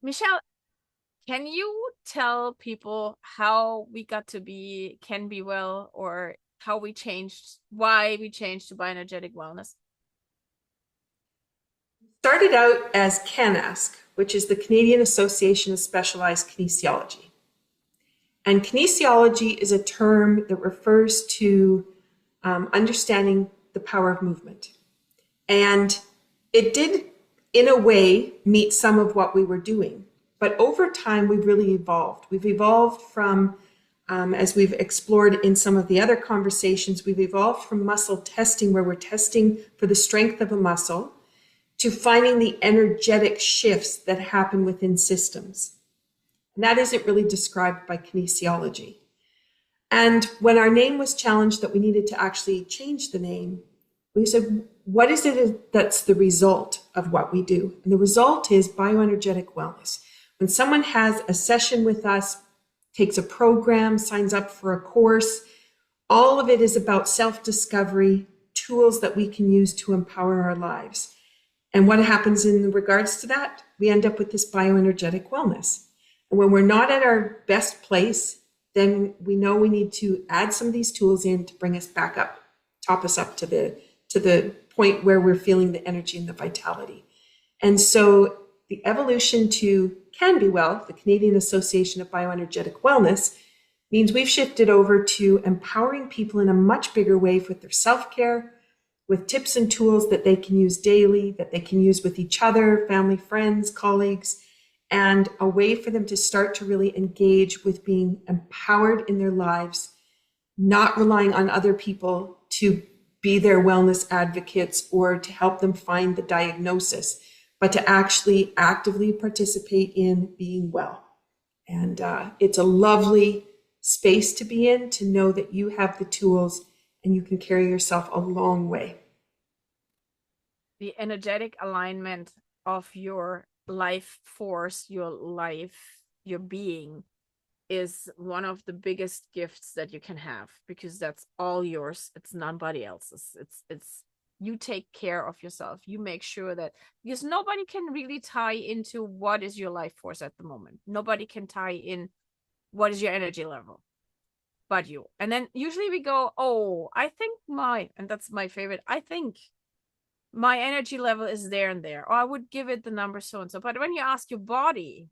Michelle, can you tell people how we got to be CanBeWell, or how we changed, why we changed to bioenergetic wellness? Started out as CANASK, which is the Canadian Association of Specialized Kinesiology. And kinesiology is a term that refers to understanding the power of movement. And it did, in a way, meet some of what we were doing. But over time, we've really evolved. We've evolved from, as we've explored in some of the other conversations, we've evolved from muscle testing, where we're testing for the strength of a muscle, to finding the energetic shifts that happen within systems. And that isn't really described by kinesiology. And when our name was challenged, that we needed to actually change the name, we said, what is it that's the result of what we do? And the result is bioenergetic wellness. When someone has a session with us, takes a program, signs up for a course, all of it is about self-discovery, tools that we can use to empower our lives. And what happens in regards to that? We end up with this bioenergetic wellness. And when we're not at our best place, then we know we need to add some of these tools in to bring us back up, top us up to the point where we're feeling the energy and the vitality. And so the evolution to CanBeWell, the Canadian Association of Bioenergetic Wellness, means we've shifted over to empowering people in a much bigger way with their self-care, with tips and tools that they can use daily, that they can use with each other, family, friends, colleagues, and a way for them to start to really engage with being empowered in their lives, not relying on other people to be their wellness advocates or to help them find the diagnosis, but to actually actively participate in being well. And it's a lovely space to be in, to know that you have the tools and you can carry yourself a long way. The energetic alignment of your life force, your life, your being, is one of the biggest gifts that you can have, because that's all yours. It's nobody else's. It's you take care of yourself. You make sure that, because nobody can really tie into what is your life force at the moment. Nobody can tie in what is your energy level but you. And then usually we go, oh, I think and that's my favorite, I think my energy level is there and there, or I would give it the number so and so. But when you ask your body,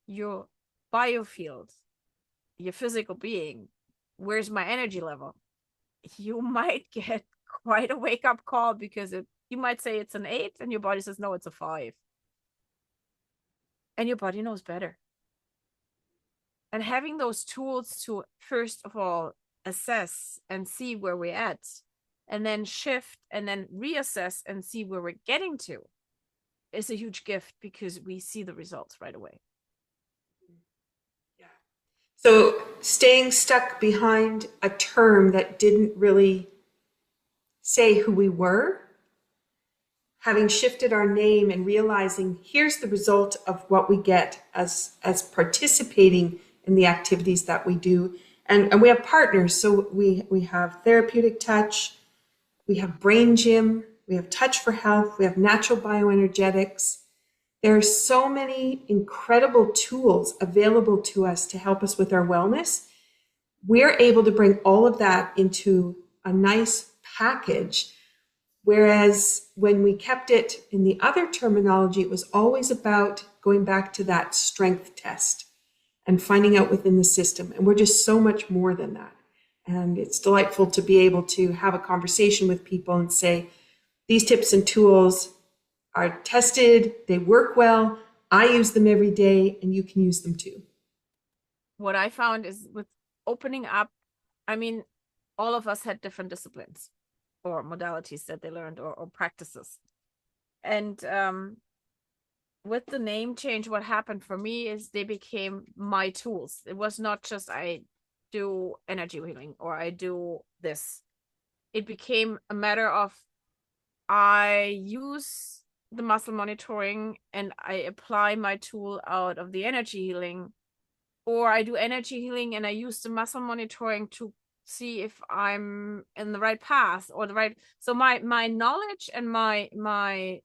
your biofield, your physical being, where's my energy level, you might get quite a wake-up call, because you might say it's an 8 and your body says no, it's a 5, and your body knows better. And having those tools to, first of all, assess and see where we're at, and then shift and then reassess and see where we're getting to, is a huge gift, because we see the results right away. Yeah. So staying stuck behind a term that didn't really say who we were, having shifted our name and realizing here's the result of what we get as participating in the activities that we do. And we have partners. So we have Therapeutic Touch, we have Brain Gym, we have Touch for Health, we have Natural Bioenergetics. There are so many incredible tools available to us to help us with our wellness. We're able to bring all of that into a nice package. Whereas when we kept it in the other terminology, it was always about going back to that strength test and finding out within the system. And we're just so much more than that. And it's delightful to be able to have a conversation with people and say, these tips and tools are tested, they work well, I use them every day, and you can use them too. What I found is, with opening up, I mean, all of us had different disciplines or modalities that they learned, or practices. And with the name change, what happened for me is they became my tools. It was not just I do energy healing or I do this. It became a matter of, I use the muscle monitoring and I apply my tool out of the energy healing, or I do energy healing and I use the muscle monitoring to see if I'm in the right path or the right. So my knowledge and my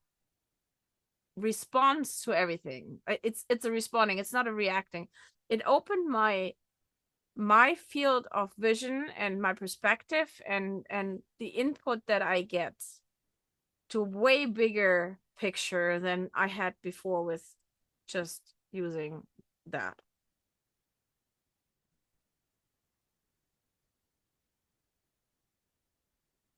responds to everything. It's a responding, it's not a reacting. It opened my field of vision and my perspective and the input that I get to a way bigger picture than I had before with just using that.